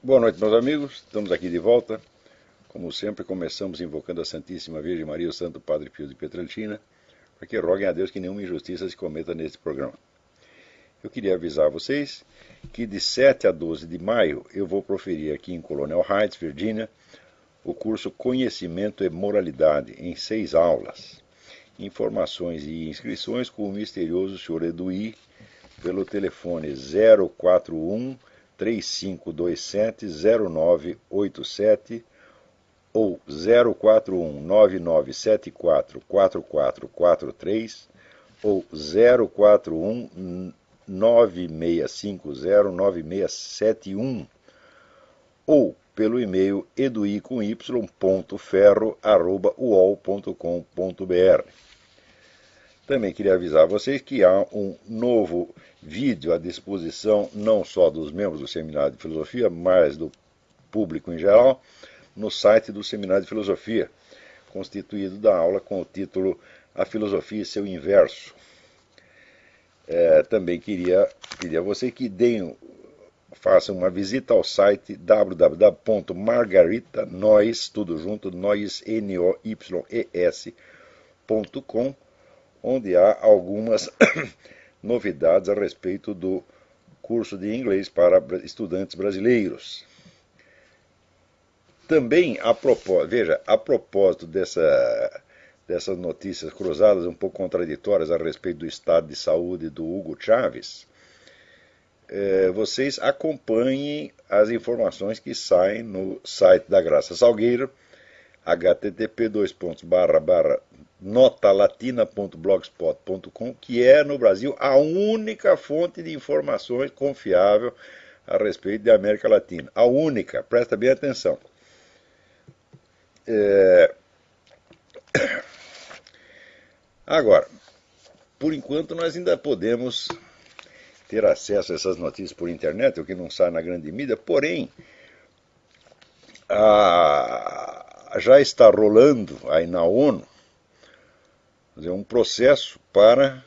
Boa noite, meus amigos. Estamos aqui de volta. Como sempre, começamos invocando a Santíssima Virgem Maria e o Santo Padre Pio de Pietrelcina, para que roguem a Deus que nenhuma injustiça se cometa neste programa. Eu queria avisar vocês que de 7 a 12 de maio eu vou proferir aqui em Colonial Heights, Virgínia, o curso Conhecimento e Moralidade, em 6 aulas. Informações e inscrições com o misterioso Sr. Eduí pelo telefone 041 3527-0987 ou 041 9974 4443 ou 041 9650 9671 ou pelo e-mail edui.ferro@uol.com.br. Também queria avisar vocês que há um novo vídeo à disposição não só dos membros do Seminário de Filosofia, mas do público em geral, no site do Seminário de Filosofia, constituído da aula com o título A Filosofia e seu Inverso. Também queria pedir a vocês que façam uma visita ao site www.margaritanoyes, tudo junto, noyes.com, onde há algumas novidades a respeito do curso de inglês para estudantes brasileiros. Também, a propósito dessas notícias cruzadas, um pouco contraditórias a respeito do estado de saúde do Hugo Chávez, vocês acompanhem as informações que saem no site da Graça Salgueiro, http://notalatina.blogspot.com, que é, no Brasil, a única fonte de informações confiável a respeito da América Latina. A única, presta bem atenção. Agora, por enquanto nós ainda podemos ter acesso a essas notícias por internet, o que não sai na grande mídia, porém, já está rolando aí na ONU um processo para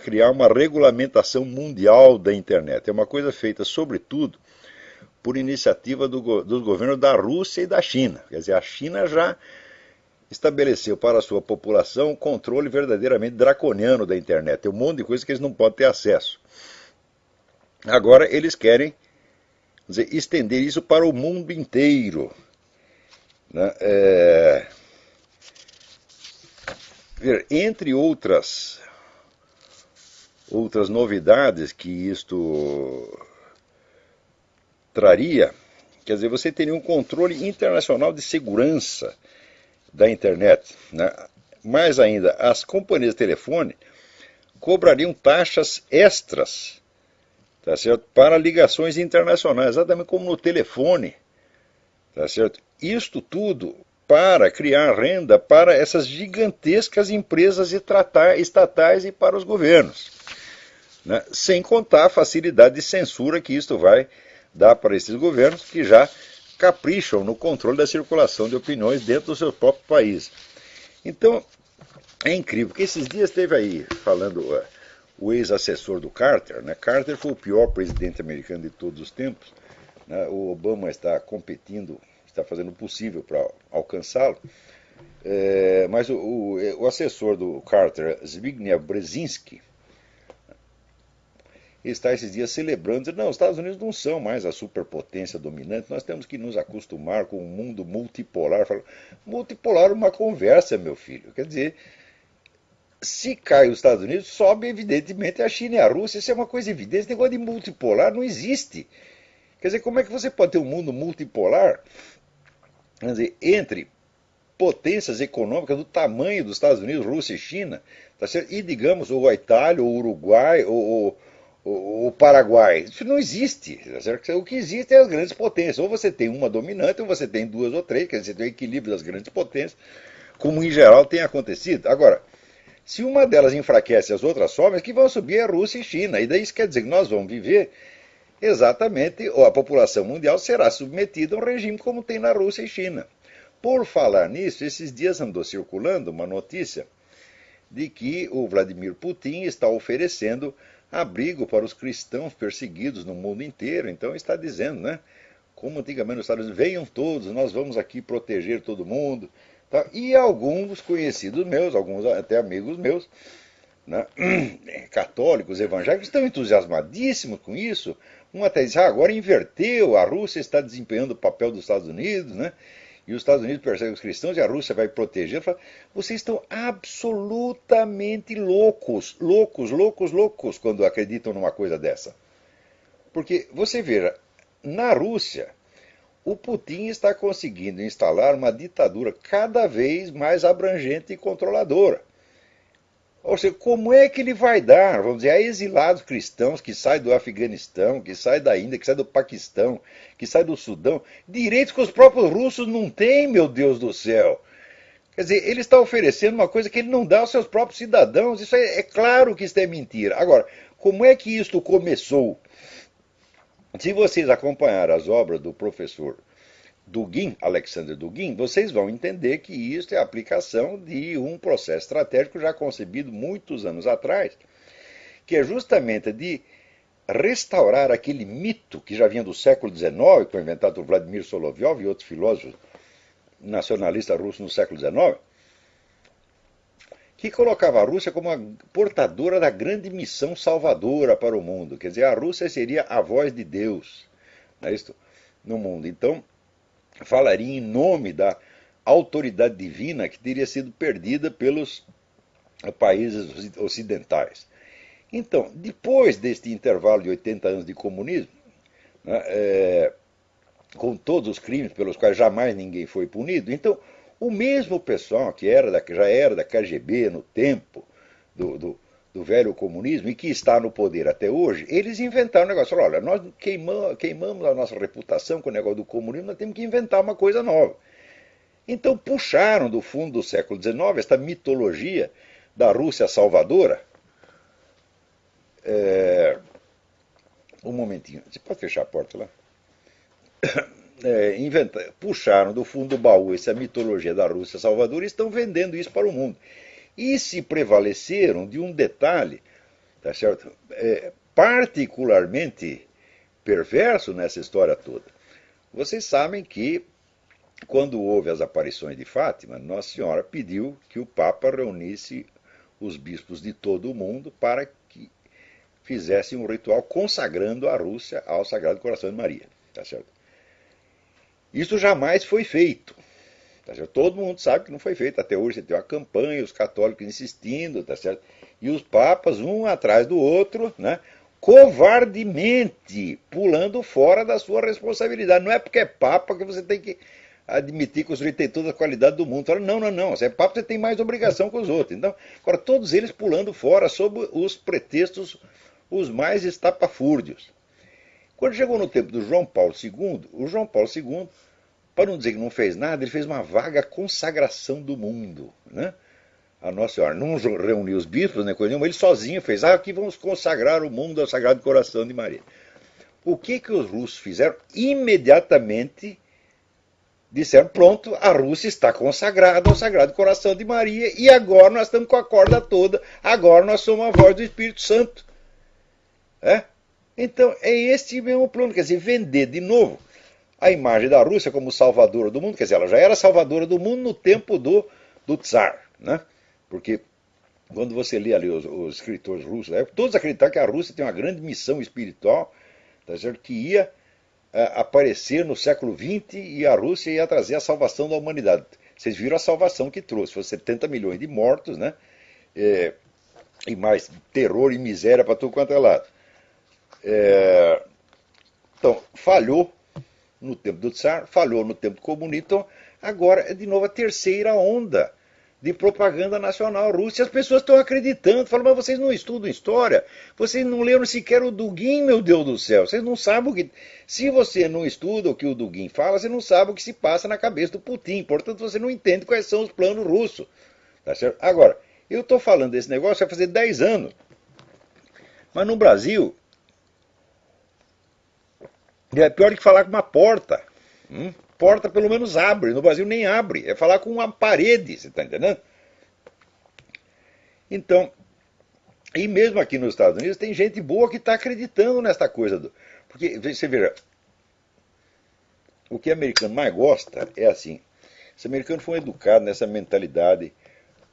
criar uma regulamentação mundial da internet. É uma coisa feita, sobretudo, por iniciativa dos governos da Rússia e da China. Quer dizer, a China já estabeleceu para a sua população um controle verdadeiramente draconiano da internet. Tem um monte de coisa que eles não podem ter acesso. Agora eles querem estender isso para o mundo inteiro. Né? Entre outras novidades que isto traria, quer dizer, você teria um controle internacional de segurança da internet. Né? Mais ainda, as companhias de telefone cobrariam taxas extras, tá certo? Para ligações internacionais, exatamente como no telefone. Tá certo? Isto tudo para criar renda para essas gigantescas empresas estatais e para os governos. Né? Sem contar a facilidade de censura que isto vai dar para esses governos que já capricham no controle da circulação de opiniões dentro do seu próprio país. Então, é incrível, porque esses dias teve aí, falando o ex-assessor do Carter, né? Carter foi o pior presidente americano de todos os tempos, né? O Obama está competindo, está fazendo o possível para alcançá-lo, mas o assessor do Carter, Zbigniew Brzezinski, está esses dias celebrando, dizendo, não, os Estados Unidos não são mais a superpotência dominante, nós temos que nos acostumar com um mundo multipolar. Multipolar é uma conversa, meu filho. Quer dizer, se cai os Estados Unidos, sobe evidentemente a China e a Rússia, isso é uma coisa evidente, esse negócio de multipolar não existe. Quer dizer, como é que você pode ter um mundo multipolar, quer dizer, entre potências econômicas do tamanho dos Estados Unidos, Rússia e China, tá certo? E digamos, ou a Itália, ou o Uruguai, ou o Paraguai? Isso não existe. Tá certo? O que existe é as grandes potências. Ou você tem uma dominante, ou você tem duas ou três, quer dizer, você tem o equilíbrio das grandes potências, como em geral tem acontecido. Agora, se uma delas enfraquece, as outras sobem, que vão subir a Rússia e China. E daí isso quer dizer que nós vamos viver exatamente, ou a população mundial será submetida a um regime como tem na Rússia e China. Por falar nisso, esses dias andou circulando uma notícia de que o Vladimir Putin está oferecendo abrigo para os cristãos perseguidos no mundo inteiro. Então está dizendo, né? como antigamente nos Estados Unidos, venham todos, nós vamos aqui proteger todo mundo. Tá? E alguns conhecidos meus, alguns até amigos meus, né, católicos, evangélicos, estão entusiasmadíssimos com isso. Um até diz, agora inverteu, a Rússia está desempenhando o papel dos Estados Unidos, né? E os Estados Unidos perseguem os cristãos e a Rússia vai proteger. Falo, vocês estão absolutamente loucos, loucos, loucos, loucos quando acreditam numa coisa dessa. Porque, você veja, na Rússia, o Putin está conseguindo instalar uma ditadura cada vez mais abrangente e controladora. Ou seja, como é que ele vai dar, vamos dizer, a exilados cristãos que saem do Afeganistão, que saem da Índia, que saem do Paquistão, que saem do Sudão, direitos que os próprios russos não têm, meu Deus do céu. Quer dizer, ele está oferecendo uma coisa que ele não dá aos seus próprios cidadãos. Isso é claro que isso é mentira. Agora, como é que isto começou? Se vocês acompanharem as obras do professor Dugin, Alexander Dugin, vocês vão entender que isso é a aplicação de um processo estratégico já concebido muitos anos atrás, que é justamente de restaurar aquele mito que já vinha do século XIX, que foi inventado por Vladimir Solovyov e outros filósofos nacionalistas russos no século XIX, que colocava a Rússia como a portadora da grande missão salvadora para o mundo. Quer dizer, a Rússia seria a voz de Deus, não é isso? No mundo. Então, falaria em nome da autoridade divina que teria sido perdida pelos países ocidentais. Então, depois deste intervalo de 80 anos de comunismo, né, com todos os crimes pelos quais jamais ninguém foi punido, então o mesmo pessoal que já era da KGB no tempo do velho comunismo e que está no poder até hoje, eles inventaram um negócio. Falaram, olha, nós queimamos a nossa reputação com o negócio do comunismo, nós temos que inventar uma coisa nova. Então puxaram do fundo do século XIX esta mitologia da Rússia salvadora. Um momentinho, você pode fechar a porta lá? Puxaram do fundo do baú essa mitologia da Rússia salvadora e estão vendendo isso para o mundo. E se prevaleceram de um detalhe, tá certo? Particularmente perverso nessa história toda. Vocês sabem que, quando houve as aparições de Fátima, Nossa Senhora pediu que o Papa reunisse os bispos de todo o mundo para que fizessem um ritual consagrando a Rússia ao Sagrado Coração de Maria. Tá certo? Isso jamais foi feito. Tá certo? Todo mundo sabe que não foi feito. Até hoje você tem uma campanha, os católicos insistindo, tá certo? E os papas, um atrás do outro, né, covardemente pulando fora da sua responsabilidade. Não é porque é papa que você tem que admitir que o sujeito tem toda a qualidade do mundo. Fala, não, não, não. Você é papa, você tem mais obrigação que os outros. Então, agora, todos eles pulando fora sob os pretextos os mais estapafúrdios. Quando chegou no tempo do João Paulo II, o João Paulo II, para não dizer que não fez nada, ele fez uma vaga consagração do mundo, né? A Nossa Senhora não reuniu os bispos, nem coisa nenhuma, ele sozinho fez, aqui vamos consagrar o mundo ao Sagrado Coração de Maria. O que os russos fizeram? Imediatamente disseram, pronto, a Rússia está consagrada ao Sagrado Coração de Maria e agora nós estamos com a corda toda, agora nós somos a voz do Espírito Santo. Então, é este mesmo plano, quer dizer, vender de novo a imagem da Rússia como salvadora do mundo, quer dizer, ela já era salvadora do mundo no tempo do Tsar, né? Porque quando você lê ali os escritores russos, todos acreditaram que a Rússia tem uma grande missão espiritual, tá certo? Que ia aparecer no século XX e a Rússia ia trazer a salvação da humanidade. Vocês viram a salvação que trouxe, foram 70 milhões de mortos, né? E mais terror e miséria para tudo quanto é lado. Então, falhou no tempo do Tsar, falhou no tempo do comunismo, então agora é de novo a terceira onda de propaganda nacional russa. E as pessoas estão acreditando, falam, mas vocês não estudam história, vocês não leram sequer o Dugin, meu Deus do céu, vocês não sabem o que... Se você não estuda o que o Dugin fala, você não sabe o que se passa na cabeça do Putin, portanto você não entende quais são os planos russos. Tá certo? Agora, eu estou falando desse negócio vai fazer 10 anos, mas no Brasil é pior que falar com uma porta. Porta pelo menos abre, no Brasil nem abre, é falar com uma parede, você está entendendo? Então, e mesmo aqui nos Estados Unidos tem gente boa que está acreditando nesta coisa. Porque, você veja, o que o americano mais gosta é assim. Os americanos foram educados nessa mentalidade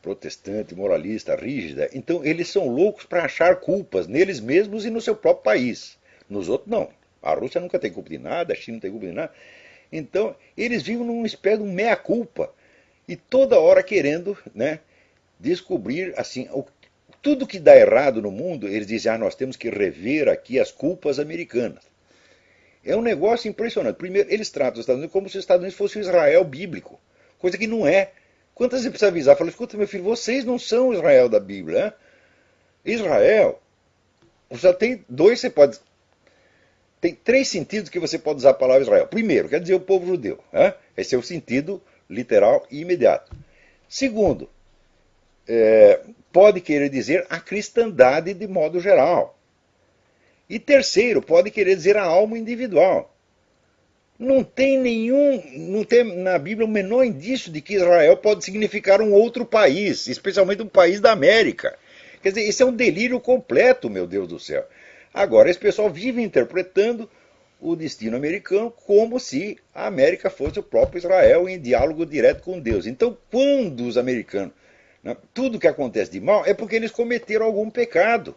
protestante, moralista, rígida. Então eles são loucos para achar culpas neles mesmos e no seu próprio país. Nos outros não. A Rússia nunca tem culpa de nada, a China não tem culpa de nada. Então eles vivem numa espécie de um meia-culpa e toda hora querendo, né, descobrir assim tudo que dá errado no mundo. Eles dizem, nós temos que rever aqui as culpas americanas. É um negócio impressionante. Primeiro, eles tratam os Estados Unidos como se os Estados Unidos fosse o Israel bíblico, coisa que não é. Quantas vezes precisa avisar? Fala, escuta, meu filho, vocês não são o Israel da Bíblia. Né? Israel, só tem dois, você pode. Tem três sentidos que você pode usar a palavra Israel. Primeiro, quer dizer o povo judeu. Né? Esse é o sentido literal e imediato. Segundo, pode querer dizer a cristandade de modo geral. E terceiro, pode querer dizer a alma individual. Não tem na Bíblia o menor indício de que Israel pode significar um outro país, especialmente um país da América. Quer dizer, isso é um delírio completo, meu Deus do céu. Agora, esse pessoal vive interpretando o destino americano como se a América fosse o próprio Israel em diálogo direto com Deus. Então, quando os americanos, né, tudo que acontece de mal é porque eles cometeram algum pecado.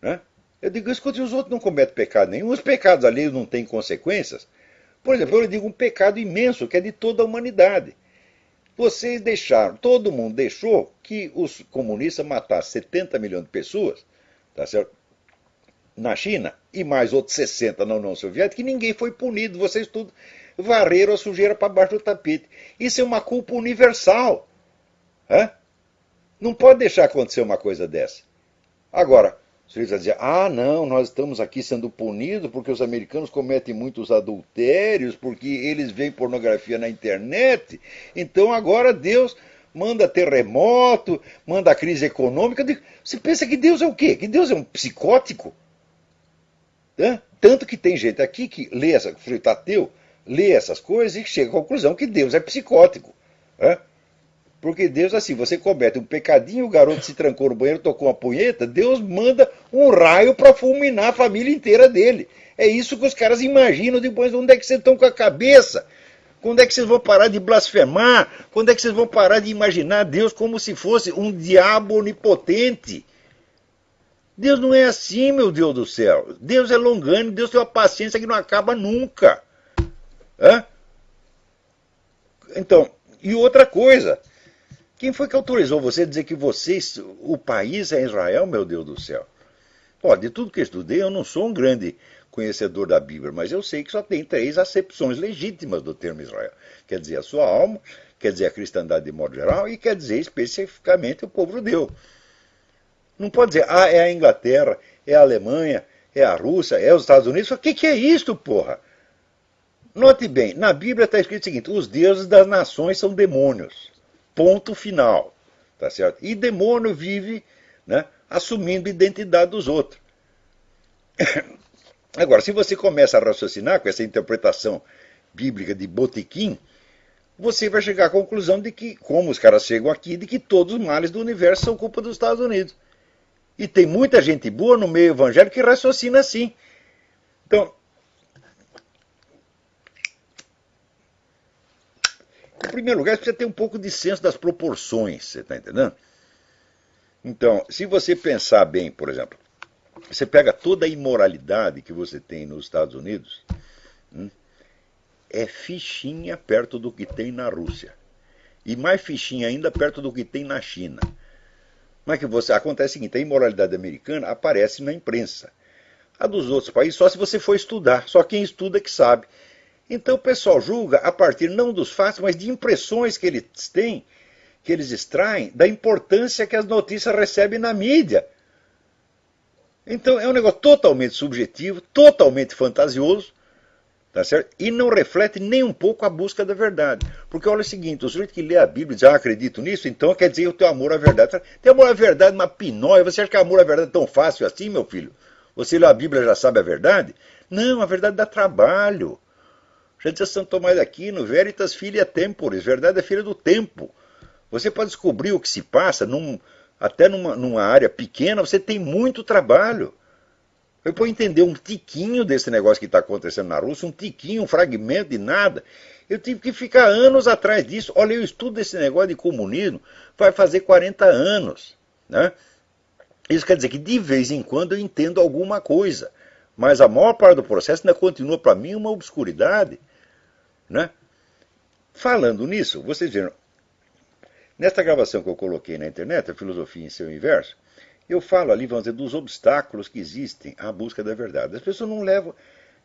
Né? Eu digo, escute, os outros não cometem pecado nenhum, os pecados alheios não têm consequências. Por exemplo, eu digo um pecado imenso, que é de toda a humanidade. Vocês deixaram, todo mundo deixou que os comunistas matassem 70 milhões de pessoas, tá certo? Na China, e mais outros 60 na União Soviética, e ninguém foi punido. Vocês tudo varreram a sujeira para baixo do tapete. Isso é uma culpa universal. Não pode deixar acontecer uma coisa dessa. Agora, você vai dizer, não, nós estamos aqui sendo punidos porque os americanos cometem muitos adultérios, porque eles veem pornografia na internet, então agora Deus manda terremoto, manda crise econômica. Você pensa que Deus é o quê? Que Deus é um psicótico? Tanto que tem gente aqui que lê ateu, lê essas coisas e chega à conclusão que Deus é psicótico. Porque Deus, assim, você comete um pecadinho, o garoto se trancou no banheiro, tocou uma punheta, Deus manda um raio para fulminar a família inteira dele. É isso que os caras imaginam depois. Onde é que vocês estão com a cabeça? Quando é que vocês vão parar de blasfemar? Quando é que vocês vão parar de imaginar Deus como se fosse um diabo onipotente? Deus não é assim, meu Deus do céu. Deus é longânimo, Deus tem uma paciência que não acaba nunca. Então, e outra coisa, quem foi que autorizou você a dizer que o país é Israel, meu Deus do céu? De tudo que eu estudei, eu não sou um grande conhecedor da Bíblia, mas eu sei que só tem três acepções legítimas do termo Israel. Quer dizer a sua alma, quer dizer a cristandade de modo geral e quer dizer especificamente o povo judeu. Não pode dizer, é a Inglaterra, é a Alemanha, é a Rússia, é os Estados Unidos. O que é isto, porra? Note bem, na Bíblia está escrito o seguinte, os deuses das nações são demônios. Ponto final. Tá certo? E demônio vive, né, assumindo a identidade dos outros. Agora, se você começa a raciocinar com essa interpretação bíblica de botequim, você vai chegar à conclusão de que, como os caras chegam aqui, de que todos os males do universo são culpa dos Estados Unidos. E tem muita gente boa no meio evangélico que raciocina assim. Então, em primeiro lugar, você precisa ter um pouco de senso das proporções, você está entendendo? Então, se você pensar bem, por exemplo, você pega toda a imoralidade que você tem nos Estados Unidos, é fichinha perto do que tem na Rússia. E mais fichinha ainda perto do que tem na China. Mas que acontece o seguinte, a imoralidade americana aparece na imprensa. A dos outros países só se você for estudar, só quem estuda que sabe. Então o pessoal julga a partir não dos fatos, mas de impressões que eles têm, que eles extraem da importância que as notícias recebem na mídia. Então é um negócio totalmente subjetivo, totalmente fantasioso, tá certo? E não reflete nem um pouco a busca da verdade. Porque olha o seguinte, o sujeito que lê a Bíblia e diz, acredito nisso, então quer dizer o teu amor à verdade. Tem amor à verdade, uma pinóia. Você acha que amor à verdade é tão fácil assim, meu filho? Você lê a Bíblia e já sabe a verdade? Não, a verdade dá trabalho. Já dizia Santo Tomás de Aquino, veritas filia temporis, verdade é filha do tempo. Você pode descobrir o que se passa, até numa área pequena, você tem muito trabalho. Eu para entender um tiquinho desse negócio que está acontecendo na Rússia, um tiquinho, um fragmento de nada, eu tive que ficar anos atrás disso. Olha, eu estudo esse negócio de comunismo, vai fazer 40 anos. Né? Isso quer dizer que de vez em quando eu entendo alguma coisa, mas a maior parte do processo ainda continua para mim uma obscuridade. Né? Falando nisso, vocês viram, nesta gravação que eu coloquei na internet, a filosofia em seu inverso, eu falo ali, vamos dizer, dos obstáculos que existem à busca da verdade. As pessoas não levam.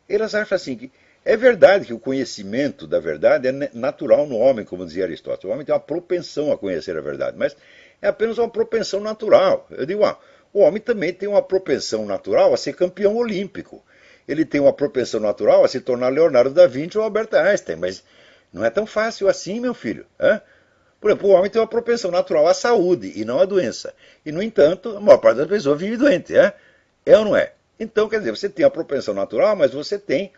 Elas acham assim que é verdade que o conhecimento da verdade é natural no homem, como dizia Aristóteles. O homem tem uma propensão a conhecer a verdade, mas é apenas uma propensão natural. Eu digo, o homem também tem uma propensão natural a ser campeão olímpico. Ele tem uma propensão natural a se tornar Leonardo da Vinci ou Albert Einstein, mas não é tão fácil assim, meu filho. Por exemplo, o homem tem uma propensão natural à saúde e não à doença. E, no entanto, a maior parte das pessoas vive doente. É ou não é? Então, quer dizer, você tem a propensão natural, mas você tem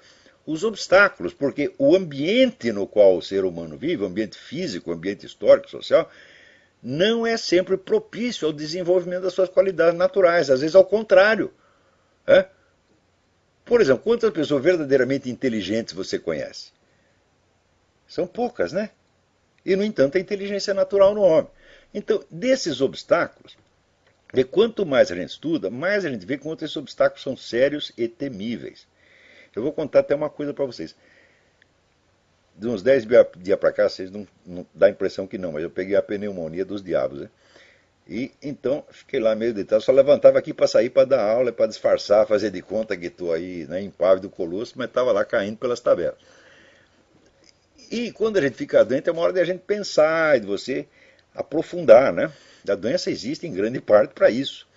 os obstáculos, porque o ambiente no qual o ser humano vive, o ambiente físico, o ambiente histórico, social, não é sempre propício ao desenvolvimento das suas qualidades naturais. Às vezes, ao contrário. Por exemplo, quantas pessoas verdadeiramente inteligentes você conhece? São poucas, né? E, no entanto, a inteligência é natural no homem. Então, desses obstáculos, quanto mais a gente estuda, mais a gente vê quanto esses obstáculos são sérios e temíveis. Eu vou contar até uma coisa para vocês. De uns 10 dias para cá, vocês não dá a impressão que não, mas eu peguei a pneumonia dos diabos. Né? E então fiquei lá meio deitado, só levantava aqui para sair para dar aula, para disfarçar, fazer de conta que estou aí, né, impávido, colosso, mas estava lá caindo pelas tabelas. E quando a gente fica doente, é uma hora de a gente pensar e de você aprofundar, né? A doença existe em grande parte para isso.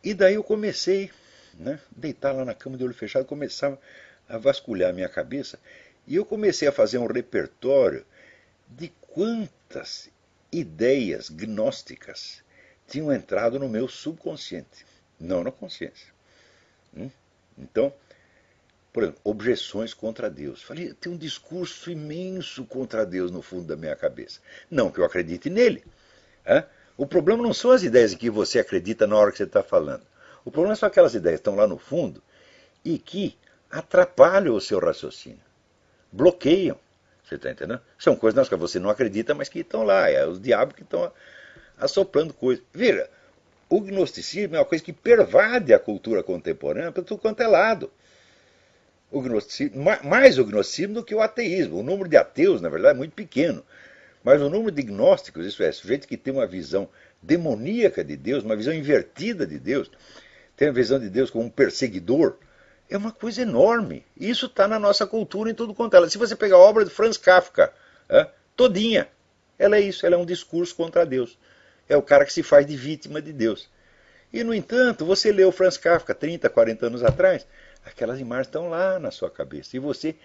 E daí eu comecei, né, deitar lá na cama de olho fechado, começava a vasculhar a minha cabeça, e eu comecei a fazer um repertório de quantas ideias gnósticas tinham entrado no meu subconsciente, não na consciência. Então, por exemplo, objeções contra Deus. Falei, tem um discurso imenso contra Deus no fundo da minha cabeça. Não que eu acredite nele. O problema não são as ideias em que você acredita na hora que você está falando. O problema são aquelas ideias que estão lá no fundo e que atrapalham o seu raciocínio. Bloqueiam. Você está entendendo? São coisas nas quais você não acredita, mas que estão lá. É os diabos que estão assoprando coisas. Veja, o gnosticismo é uma coisa que pervade a cultura contemporânea para tudo quanto é lado. O gnosticismo, mais o gnosticismo do que o ateísmo. O número de ateus, na verdade, é muito pequeno. Mas o número de gnósticos, isso é, sujeitos que têm uma visão demoníaca de Deus, uma visão invertida de Deus, tem a visão de Deus como um perseguidor, é uma coisa enorme. Isso está na nossa cultura em tudo quanto ela. Se você pegar a obra de Franz Kafka, todinha, ela é isso, ela é um discurso contra Deus. É o cara que se faz de vítima de Deus. E, no entanto, você leu Franz Kafka 30, 40 anos atrás, aquelas imagens estão lá na sua cabeça. E você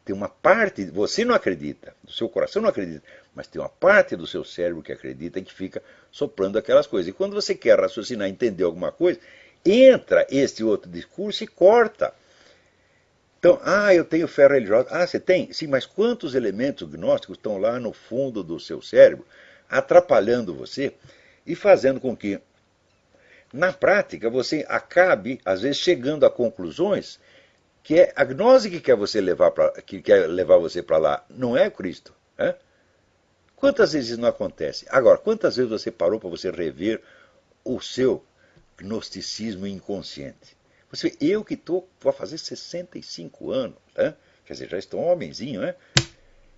tem uma parte, você não acredita, do seu coração não acredita, mas tem uma parte do seu cérebro que acredita e que fica soprando aquelas coisas. E quando você quer raciocinar, entender alguma coisa, entra este outro discurso e corta. Então, eu tenho fé religiosa. Você tem? Sim, mas quantos elementos gnósticos estão lá no fundo do seu cérebro, atrapalhando você e fazendo com que, na prática, você acabe, às vezes, chegando a conclusões que é a gnose que quer levar você para lá, não é Cristo. Quantas vezes isso não acontece? Agora, quantas vezes você parou para você rever o seu gnosticismo inconsciente? Você vê, eu que estou para fazer 65 anos, quer dizer, já estou um homenzinho, né?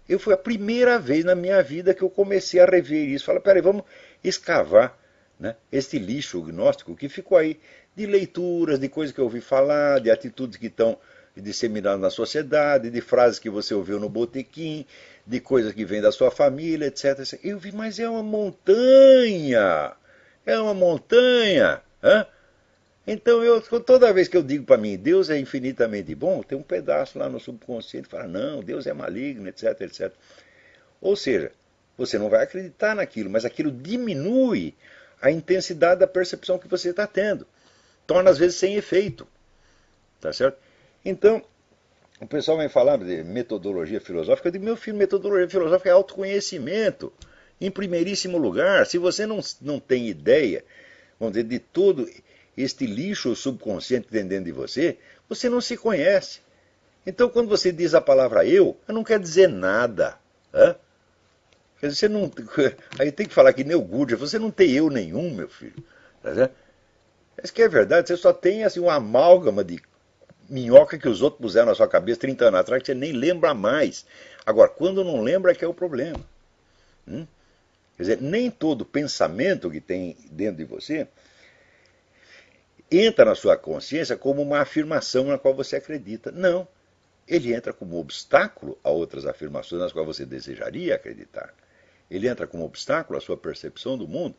Eu foi a primeira vez na minha vida que eu comecei a rever isso. Falei, peraí, vamos escavar, né, este lixo gnóstico que ficou aí de leituras, de coisas que eu ouvi falar, de atitudes que estão disseminadas na sociedade, de frases que você ouviu no botequim, de coisas que vêm da sua família, etc. Eu vi, mas é uma montanha! É uma montanha! Então, toda vez que eu digo para mim, Deus é infinitamente bom, tem um pedaço lá no subconsciente que fala, não, Deus é maligno, etc, etc. Ou seja, você não vai acreditar naquilo, mas aquilo diminui a intensidade da percepção que você está tendo. Torna, às vezes, sem efeito. Tá certo? Então, o pessoal vem falar de metodologia filosófica. Eu digo, meu filho, metodologia filosófica é autoconhecimento, em primeiríssimo lugar. Se você não tem ideia, vamos dizer, de todo este lixo subconsciente dentro de você, você não se conhece. Então, quando você diz a palavra eu não quer dizer nada. Hã? Quer dizer, você não, aí tem que falar que nem o Gurdjieff, você não tem eu nenhum, meu filho. Tá vendo? Isso que é verdade, você só tem assim, uma amálgama de minhoca que os outros puseram na sua cabeça 30 anos atrás, que você nem lembra mais. Agora, quando não lembra é que é o problema. Quer dizer, nem todo pensamento que tem dentro de você entra na sua consciência como uma afirmação na qual você acredita. Não. Ele entra como obstáculo a outras afirmações nas quais você desejaria acreditar. Ele entra como obstáculo à sua percepção do mundo.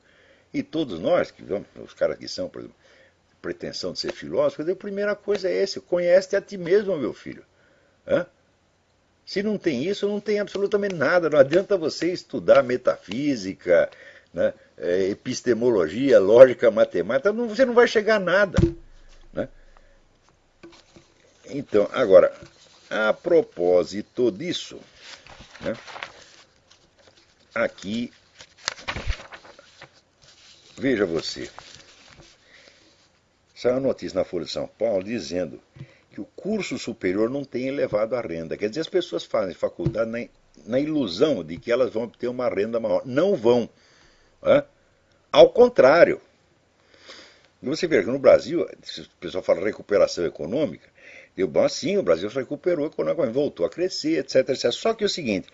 E todos nós, os caras que são, por exemplo, pretensão de ser filósofo, a primeira coisa é essa: conhece-te a ti mesmo, meu filho. Hã? Se não tem isso, não tem absolutamente nada. Não adianta você estudar metafísica, né, epistemologia, lógica, matemática, você não vai chegar a nada. Né? Então, agora, a propósito disso, né, aqui, veja você, saiu uma notícia na Folha de São Paulo dizendo que o curso superior não tem elevado a renda. Quer dizer, as pessoas fazem faculdade na ilusão de que elas vão obter uma renda maior. Não vão. Né? Ao contrário. E você vê que no Brasil, o pessoal fala recuperação econômica, bom, sim, o Brasil se recuperou economicamente, voltou a crescer, etc, etc. Só que é o seguinte,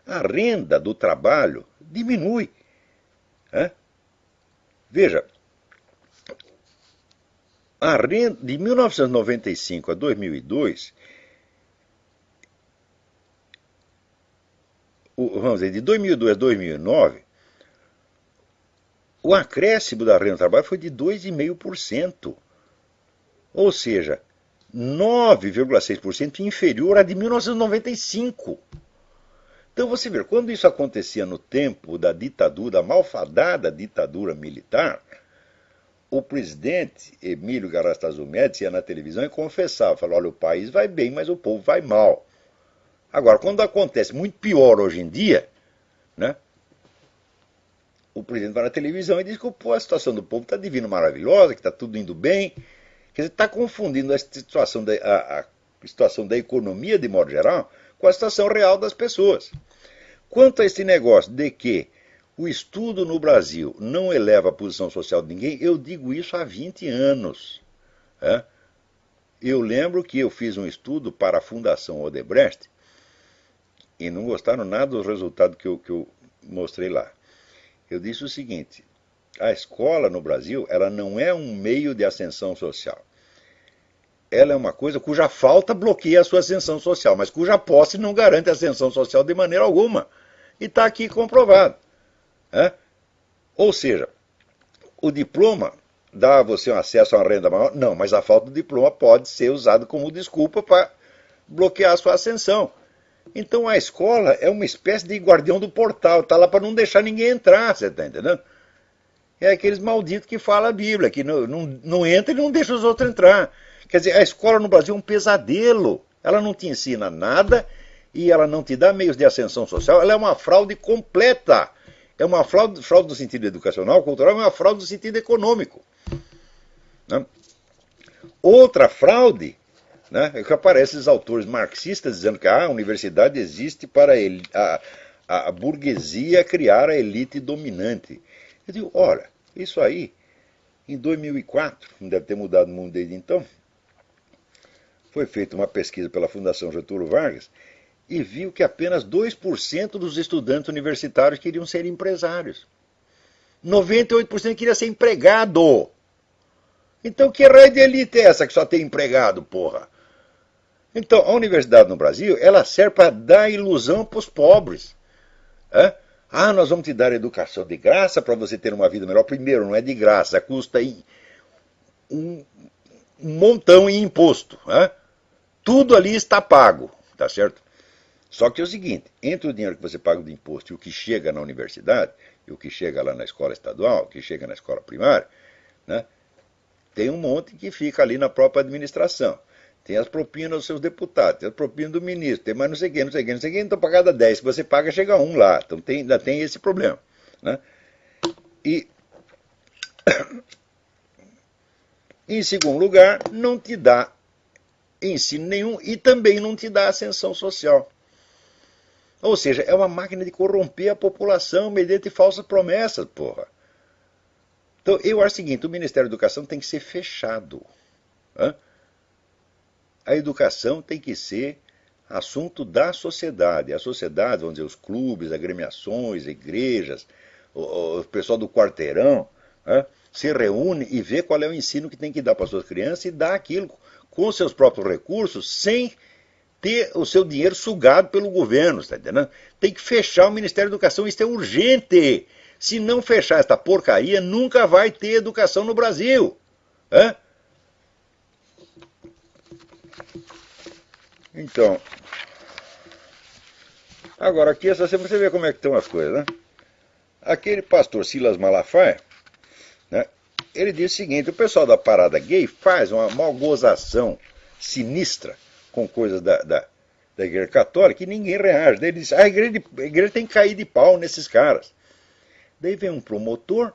a renda do trabalho diminui. Né? Veja, a renda de 1995 a 2002, vamos dizer, de 2002 a 2009, o acréscimo da renda do trabalho foi de 2,5%. Ou seja, 9,6% inferior à de 1995. Então você vê, quando isso acontecia no tempo da ditadura, da malfadada ditadura militar, o presidente Emílio Garrastazu Médici ia na televisão e confessava, falava, olha, o país vai bem, mas o povo vai mal. Agora, quando acontece muito pior hoje em dia, né, o presidente vai na televisão e diz que a situação do povo está divina, maravilhosa, que está tudo indo bem. Quer dizer, está confundindo a situação da economia, de modo geral, com a situação real das pessoas. Quanto a esse negócio de que o estudo no Brasil não eleva a posição social de ninguém, eu digo isso há 20 anos. Né? Eu lembro que eu fiz um estudo para a Fundação Odebrecht e não gostaram nada dos resultados que eu mostrei lá. Eu disse o seguinte: a escola no Brasil, ela não é um meio de ascensão social. Ela é uma coisa cuja falta bloqueia a sua ascensão social, mas cuja posse não garante a ascensão social de maneira alguma. E está aqui comprovado. Né? Ou seja, o diploma dá a você um acesso a uma renda maior? Não, mas a falta de diploma pode ser usada como desculpa para bloquear a sua ascensão. Então a escola é uma espécie de guardião do portal, está lá para não deixar ninguém entrar, você está entendendo? É aqueles malditos que falam a Bíblia, que não entra e não deixa os outros entrar. Quer dizer, a escola no Brasil é um pesadelo. Ela não te ensina nada e ela não te dá meios de ascensão social. Ela é uma fraude completa. É uma fraude no sentido educacional, cultural, é uma fraude no sentido econômico. Né? Outra fraude, né, é que aparecem os autores marxistas dizendo que a universidade existe para a burguesia criar a elite dominante. Eu digo, olha, isso aí, em 2004, não deve ter mudado o mundo desde então, foi feita uma pesquisa pela Fundação Getúlio Vargas e viu que apenas 2% dos estudantes universitários queriam ser empresários. 98% queria ser empregado. Então que raio de elite é essa que só tem empregado, porra? Então, a universidade no Brasil, ela serve para dar ilusão para os pobres. Ah, nós vamos te dar educação de graça para você ter uma vida melhor. Primeiro, não é de graça, custa um montão em imposto. Tudo ali está pago, tá certo? Só que é o seguinte, entre o dinheiro que você paga de imposto e o que chega na universidade, e o que chega lá na escola estadual, o que chega na escola primária, né, tem um monte que fica ali na própria administração. Tem as propinas dos seus deputados, tem as propinas do ministro, tem mais não sei quem, não sei quem, não sei quem, então pagada 10, se você paga, chega 1 lá. Então ainda tem esse problema. Né? E Em segundo lugar, não te dá ensino nenhum e também não te dá ascensão social. Ou seja, é uma máquina de corromper a população mediante falsas promessas, porra. Então, eu acho o seguinte, o Ministério da Educação tem que ser fechado. Hã? A educação tem que ser assunto da sociedade. A sociedade, vamos dizer, os clubes, agremiações, igrejas, o pessoal do quarteirão, se reúne e vê qual é o ensino que tem que dar para as suas crianças e dá aquilo com seus próprios recursos, sem ter o seu dinheiro sugado pelo governo, está entendendo? Tem que fechar o Ministério da Educação, isso é urgente. Se não fechar esta porcaria, nunca vai ter educação no Brasil. Hã? Então, agora aqui essa semana você vê como é que estão as coisas, né? Aquele pastor Silas Malafaia, né? Ele diz o seguinte: o pessoal da parada gay faz uma malgozação sinistra com coisas da igreja católica e ninguém reage. Daí ele diz: a igreja tem que cair de pau nesses caras. Daí vem um promotor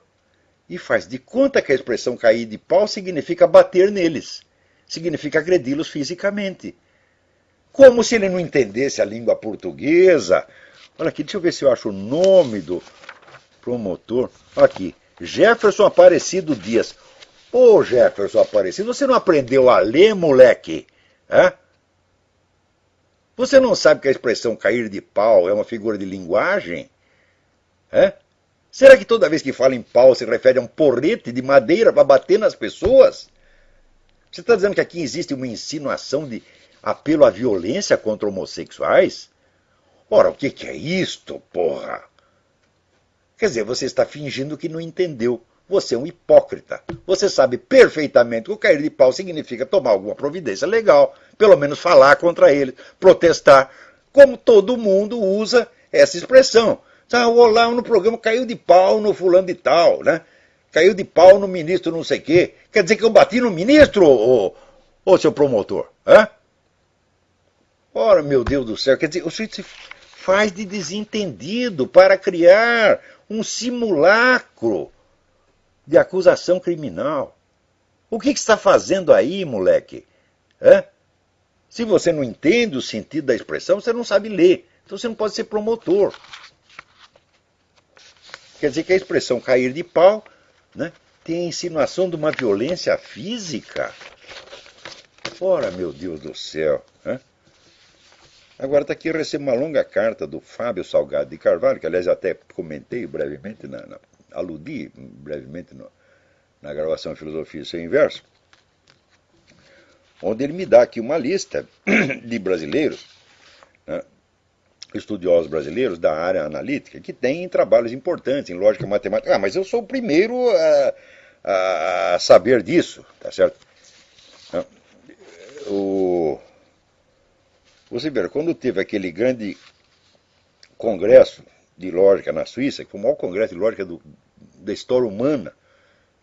e faz de conta que a expressão cair de pau significa bater neles, significa agredi-los fisicamente. Como se ele não entendesse a língua portuguesa. Olha aqui, deixa eu ver se eu acho o nome do promotor. Olha aqui, Jefferson Aparecido Dias. Ô Jefferson Aparecido, você não aprendeu a ler, moleque? Hã? Você não sabe que a expressão cair de pau é uma figura de linguagem? Hã? Será que toda vez que fala em pau se refere a um porrete de madeira para bater nas pessoas? Você está dizendo que aqui existe uma insinuação de apelo à violência contra homossexuais? Ora, o que é isto, porra? Quer dizer, você está fingindo que não entendeu. Você é um hipócrita. Você sabe perfeitamente que o cair de pau significa tomar alguma providência legal, pelo menos falar contra ele, protestar, como todo mundo usa essa expressão. Ah, o Olavo no programa caiu de pau no fulano de tal, né? Caiu de pau no ministro não sei o quê. Quer dizer que eu bati no ministro, ô seu promotor? Hã? Ora, meu Deus do céu, quer dizer, o sujeito se faz de desentendido para criar um simulacro de acusação criminal. O que está fazendo aí, moleque? Hã? Se você não entende o sentido da expressão, você não sabe ler. Então você não pode ser promotor. Quer dizer que a expressão cair de pau, né, tem a insinuação de uma violência física. Ora, meu Deus do céu. Hã? Agora está aqui, eu recebo uma longa carta do Fábio Salgado de Carvalho, que aliás eu até comentei brevemente, aludi brevemente na gravação de Filosofia Sem Inverso, onde ele me dá aqui uma lista de brasileiros, né, estudiosos brasileiros da área analítica, que têm trabalhos importantes em lógica matemática. Ah, mas eu sou o primeiro a saber disso, tá certo? Você vê, quando teve aquele grande congresso de lógica na Suíça, que foi o maior congresso de lógica da história humana,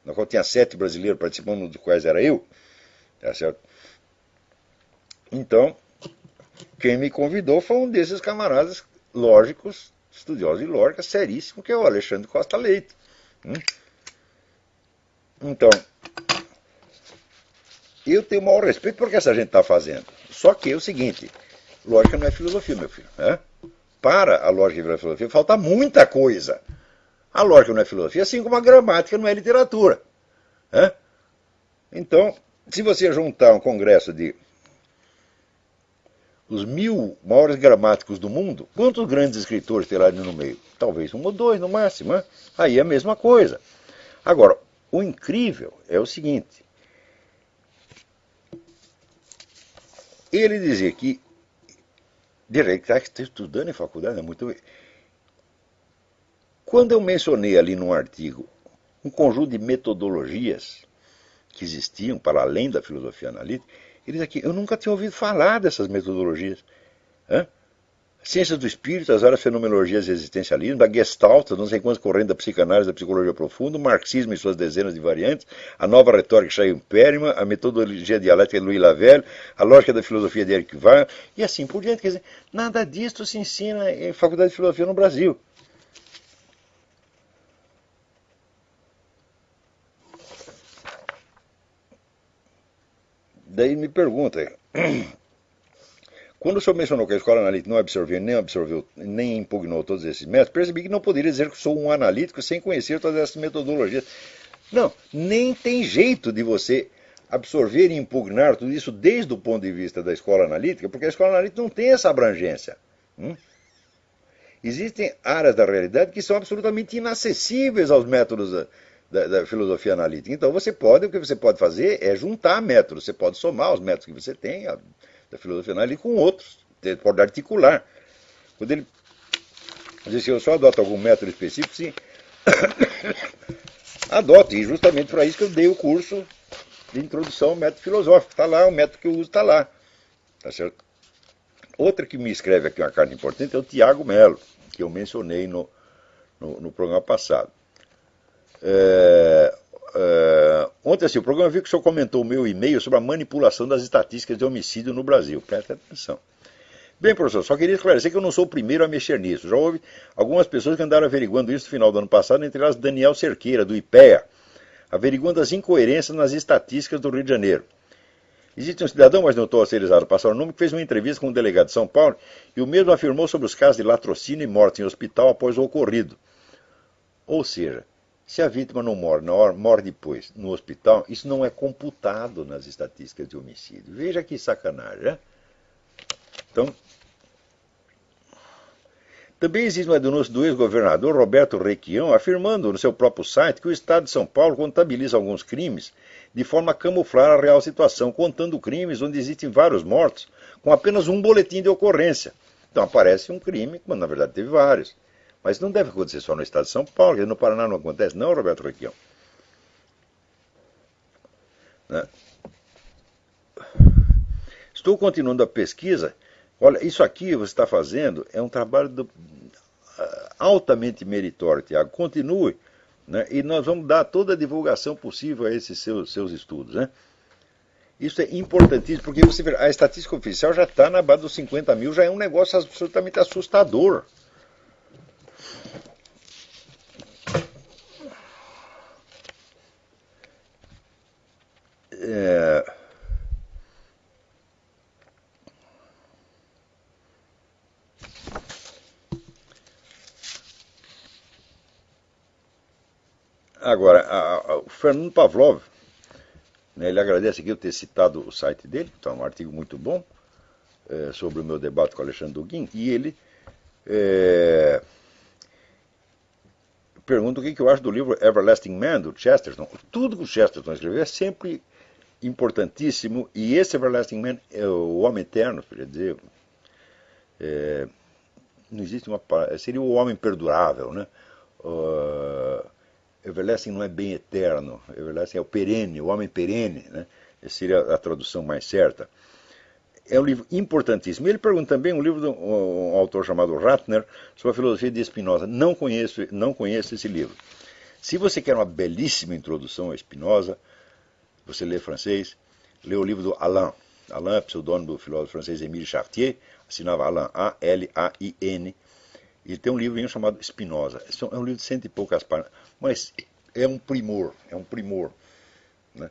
na qual tinha 7 brasileiros participando, um dos quais era eu, tá certo? Então, quem me convidou foi um desses camaradas lógicos, estudiosos de lógica, seríssimo, que é o Alexandre Costa Leite. Então, eu tenho o maior respeito por que essa gente está fazendo. Só que é o seguinte: lógica não é filosofia, meu filho. Né? Para a lógica e a filosofia falta muita coisa. A lógica não é filosofia, assim como a gramática não é literatura. Né? Então, se você juntar um congresso de os 1000 maiores gramáticos do mundo, quantos grandes escritores terá ali no meio? Talvez 1 ou 2 no máximo. Né? Aí é a mesma coisa. Agora, o incrível é o seguinte: ele dizia que direito que está estudando em faculdade, é muito. Quando eu mencionei ali num artigo um conjunto de metodologias que existiam para além da filosofia analítica, ele diz aqui: eu nunca tinha ouvido falar dessas metodologias. Hã? Ciências do espírito, as áreas fenomenologias e existencialismo, da Gestalt, não sei quantas correntes da psicanálise, da psicologia profunda, o marxismo e suas dezenas de variantes, a nova retórica de Chaim Perryman, a metodologia dialética de Louis Lavelle, a lógica da filosofia de Eric Weil, e assim por diante. Quer dizer, nada disto se ensina em faculdade de filosofia no Brasil. Daí me pergunta, quando o senhor mencionou que a escola analítica não absorveu, nem impugnou todos esses métodos, percebi que não poderia dizer que sou um analítico sem conhecer todas essas metodologias. Não, nem tem jeito de você absorver e impugnar tudo isso desde o ponto de vista da escola analítica, porque a escola analítica não tem essa abrangência. Existem áreas da realidade que são absolutamente inacessíveis aos métodos da filosofia analítica. Então o que você pode fazer é juntar métodos. Você pode somar os métodos que você tem da filosofia analítica com outros. Você pode articular. Quando ele diz que eu só adoto algum método específico, sim, adote. E justamente para isso que eu dei o curso de introdução ao método filosófico. Está lá, o método que eu uso está lá. Tá certo? Outra que me escreve aqui uma carta importante é o Tiago Melo, que eu mencionei no programa passado. Ontem, assim, o programa viu que o senhor comentou o meu e-mail sobre a manipulação das estatísticas de homicídio no Brasil. Presta atenção. Bem, professor, só queria esclarecer que eu não sou o primeiro a mexer nisso. Já houve algumas pessoas que andaram averiguando isso no final do ano passado, entre elas Daniel Cerqueira, do IPEA, averiguando as incoerências nas estatísticas do Rio de Janeiro. Existe um cidadão, mas não estou autorizado a passar o nome, que fez uma entrevista com um delegado de São Paulo e o mesmo afirmou sobre os casos de latrocínio e morte em hospital após o ocorrido. Ou seja, se a vítima não morre na hora, morre depois no hospital, isso não é computado nas estatísticas de homicídio. Veja que sacanagem, né? Então, também existe uma denúncia do ex-governador Roberto Requião afirmando no seu próprio site que o Estado de São Paulo contabiliza alguns crimes de forma a camuflar a real situação, contando crimes onde existem vários mortos com apenas um boletim de ocorrência. Então aparece um crime, quando na verdade teve vários. Mas não deve acontecer só no Estado de São Paulo, no Paraná não acontece, não, Roberto Requião. Né? Estou continuando a pesquisa. Olha, isso aqui que você está fazendo é um trabalho altamente meritório, Tiago. Continue, né? E nós vamos dar toda a divulgação possível a esses seus estudos. Né? Isso é importantíssimo, porque você vê, a estatística oficial já está na base dos 50 mil, já é um negócio absolutamente assustador. Agora, o Fernando Pavlov, né, ele agradece aqui eu ter citado o site dele, que é um artigo muito bom, sobre o meu debate com o Alexandre Duguin, e ele pergunta o que eu acho do livro Everlasting Man, do Chesterton. Tudo que o Chesterton escreveu é sempre importantíssimo, e esse Everlasting Man é o Homem Eterno, quer dizer, não existe uma palavra, seria o Homem Perdurável, né? Everlasting não é bem eterno, Everlasting é o perene, o homem perene, né? Essa seria a tradução mais certa. É um livro importantíssimo. Ele pergunta também um livro de um autor chamado Ratner sobre a filosofia de Spinoza. Não conheço esse livro. Se você quer uma belíssima introdução a Spinoza, você lê francês, lê o livro do Alain. Alain é pseudônimo do filósofo francês Émile Chartier, assinava Alain, A-L-A-I-N. E tem um livro chamado Spinoza. É um livro de 100 e poucas páginas, mas é um primor, né?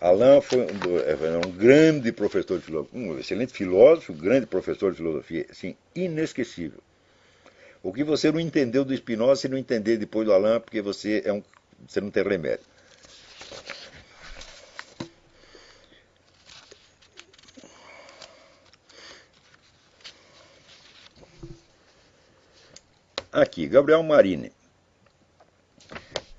Alain foi um grande professor de filosofia, um excelente filósofo, um grande professor de filosofia, assim, inesquecível. O que você não entendeu do Spinoza, você não entender depois do Alain, porque você não tem remédio. Aqui, Gabriel Marini.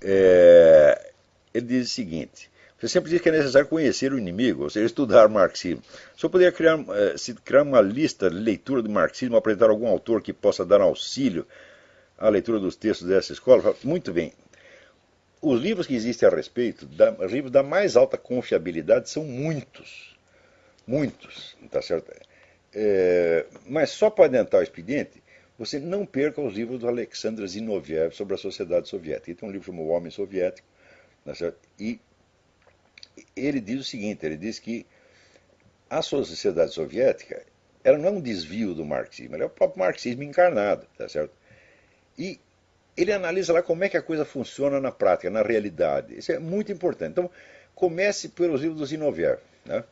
Ele diz o seguinte: você sempre diz que é necessário conhecer o inimigo, ou seja, estudar o marxismo. Se eu puder criar uma lista de leitura do marxismo, apresentar algum autor que possa dar auxílio à leitura dos textos dessa escola, muito bem. Os livros que existem a respeito, livros da mais alta confiabilidade, são muitos. Muitos, tá certo? Mas só para adiantar o expediente, você não perca os livros do Alexander Zinoviev sobre a sociedade soviética. Ele tem um livro chamado O Homem Soviético, tá certo? E ele diz o seguinte, ele diz que a sociedade soviética ela não é um desvio do marxismo, ela é o próprio marxismo encarnado, tá certo? E ele analisa lá como é que a coisa funciona na prática, na realidade. Isso é muito importante. Então, comece pelos livros do Zinoviev. Né?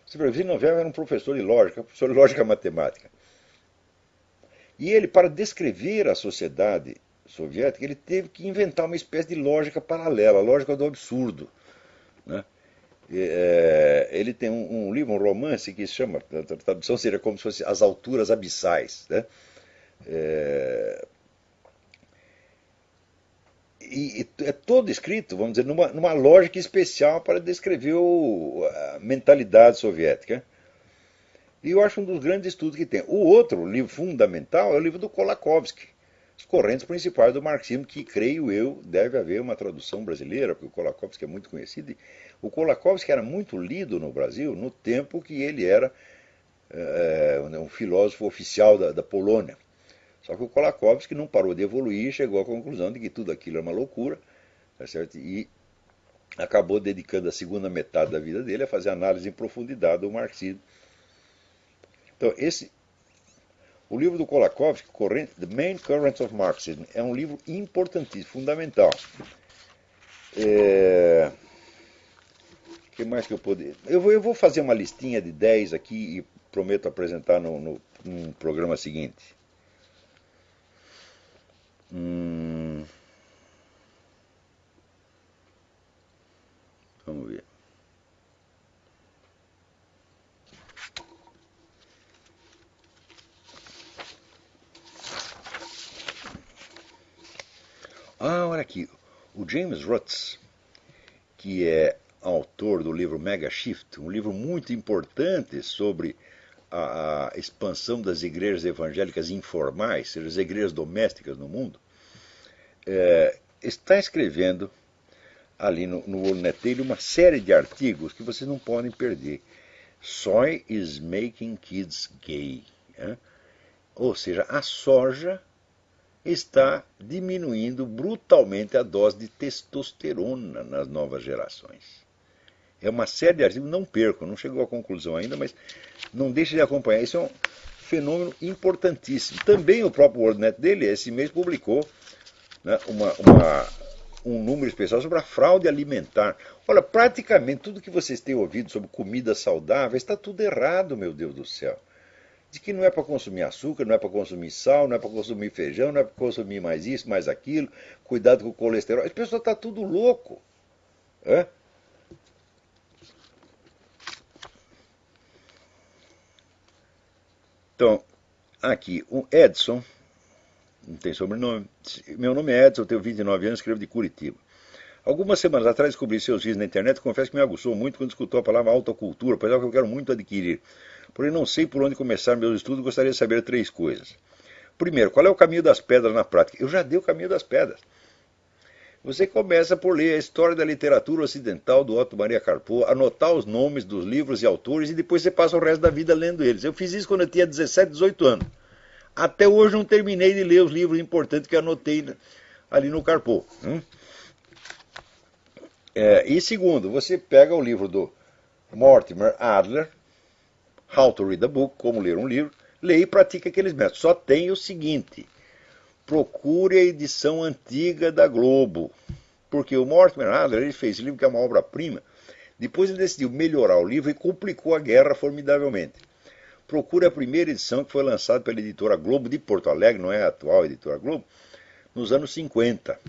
Zinoviev era um professor de lógica matemática. E ele, para descrever a sociedade soviética, ele teve que inventar uma espécie de lógica paralela, a lógica do absurdo. Né? Ele tem um livro, um romance, que se chama, a tradução seria como se fosse As Alturas Abissais. Né? E é todo escrito, vamos dizer, numa lógica especial para descrever a mentalidade soviética. E eu acho um dos grandes estudos que tem. O outro livro fundamental é o livro do Kolakowski, As Correntes Principais do Marxismo, que, creio eu, deve haver uma tradução brasileira, porque o Kolakowski é muito conhecido. O Kolakowski era muito lido no Brasil no tempo que ele era um filósofo oficial da Polônia. Só que o Kolakowski não parou de evoluir e chegou à conclusão de que tudo aquilo é uma loucura, tá certo? E acabou dedicando a segunda metade da vida dele a fazer análise em profundidade do marxismo. Então, o livro do Kolakowski, The Main Currents of Marxism, é um livro importantíssimo, fundamental. Que mais que eu poderia... Eu vou fazer uma listinha de 10 aqui e prometo apresentar no programa seguinte. Vamos ver. Olha aqui. O James Rutz, que é autor do livro Mega Shift, um livro muito importante sobre a expansão das igrejas evangélicas informais, seja, as igrejas domésticas no mundo, está escrevendo ali no Worldnet dele uma série de artigos que vocês não podem perder. Soy is making kids gay. Ou seja, a soja está diminuindo brutalmente a dose de testosterona nas novas gerações. É uma série de artigos, não percam, não chegou à conclusão ainda, mas não deixe de acompanhar. Isso é um fenômeno importantíssimo. Também o próprio WorldNet dele, esse mês, publicou, né, um número especial sobre a fraude alimentar. Olha, praticamente tudo que vocês têm ouvido sobre comida saudável está tudo errado, meu Deus do céu. De que não é para consumir açúcar, não é para consumir sal, não é para consumir feijão, não é para consumir mais isso, mais aquilo, cuidado com o colesterol. As pessoas estão tudo louco. Então, aqui, o Edson, não tem sobrenome, meu nome é Edson, eu tenho 29 anos, escrevo de Curitiba. Algumas semanas atrás descobri seus vídeos na internet e confesso que me aguçou muito quando escutou a palavra autocultura, pois é algo que eu quero muito adquirir. Porém não sei por onde começar meus estudos, gostaria de saber 3 coisas. Primeiro, qual é o caminho das pedras na prática? Eu já dei o caminho das pedras. Você começa por ler a história da literatura ocidental do Otto Maria Carpo, anotar os nomes dos livros e autores e depois você passa o resto da vida lendo eles. Eu fiz isso quando eu tinha 17, 18 anos. Até hoje não terminei de ler os livros importantes que anotei ali no Carpo. E segundo, você pega o livro do Mortimer Adler, How to Read a Book, Como Ler um Livro, lê e pratica aqueles métodos. Só tem o seguinte: procure a edição antiga da Globo. Porque o Mortimer Adler ele fez esse livro que é uma obra-prima. Depois ele decidiu melhorar o livro e complicou a guerra formidavelmente. Procure a primeira edição que foi lançada pela editora Globo de Porto Alegre, não é a atual editora Globo, nos anos 50.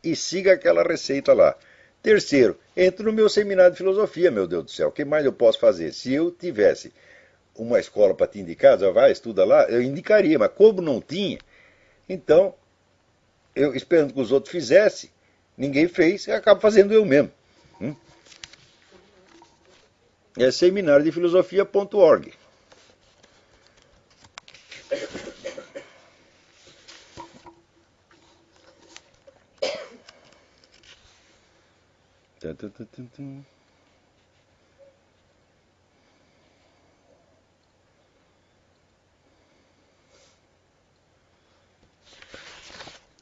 E siga aquela receita lá. Terceiro, entre no meu seminário de filosofia, meu Deus do céu. O que mais eu posso fazer? Se eu tivesse uma escola para te indicar, já vai, estuda lá, eu indicaria, mas como não tinha, então, eu esperando que os outros fizessem, ninguém fez, eu acabo fazendo eu mesmo. É seminariodefilosofia.org.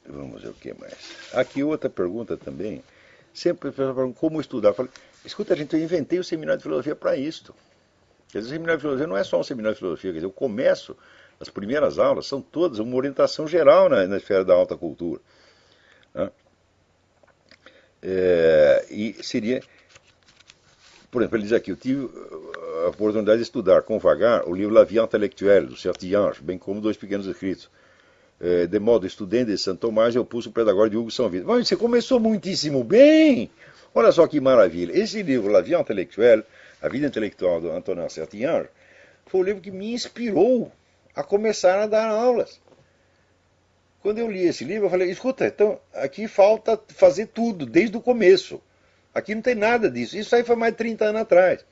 Vamos ver o que mais. Aqui outra pergunta também. Sempre a pessoa pergunta como estudar. Eu falei, escuta, gente, eu inventei o seminário de filosofia para isto. Quer dizer, o seminário de filosofia não é só um seminário de filosofia. Quer dizer, eu começo, as primeiras aulas são todas uma orientação geral na esfera da alta cultura. Né? E seria, por exemplo, ele diz aqui, eu tive a oportunidade de estudar com Vagar o livro La Vie Intellectuelle, do Sertillanges, bem como dois pequenos escritos, de modo estudante de Santo Tomás e o Pulso Pedagógico de Hugo São Vito. Mas você começou muitíssimo bem! Olha só que maravilha. Esse livro, La Vie Intellectuelle, A Vida Intelectual do Antonin Sertillanges, foi o livro que me inspirou a começar a dar aulas. Quando eu li esse livro, eu falei, escuta, então aqui falta fazer tudo, desde o começo. Aqui não tem nada disso. Isso aí foi mais de 30 anos atrás.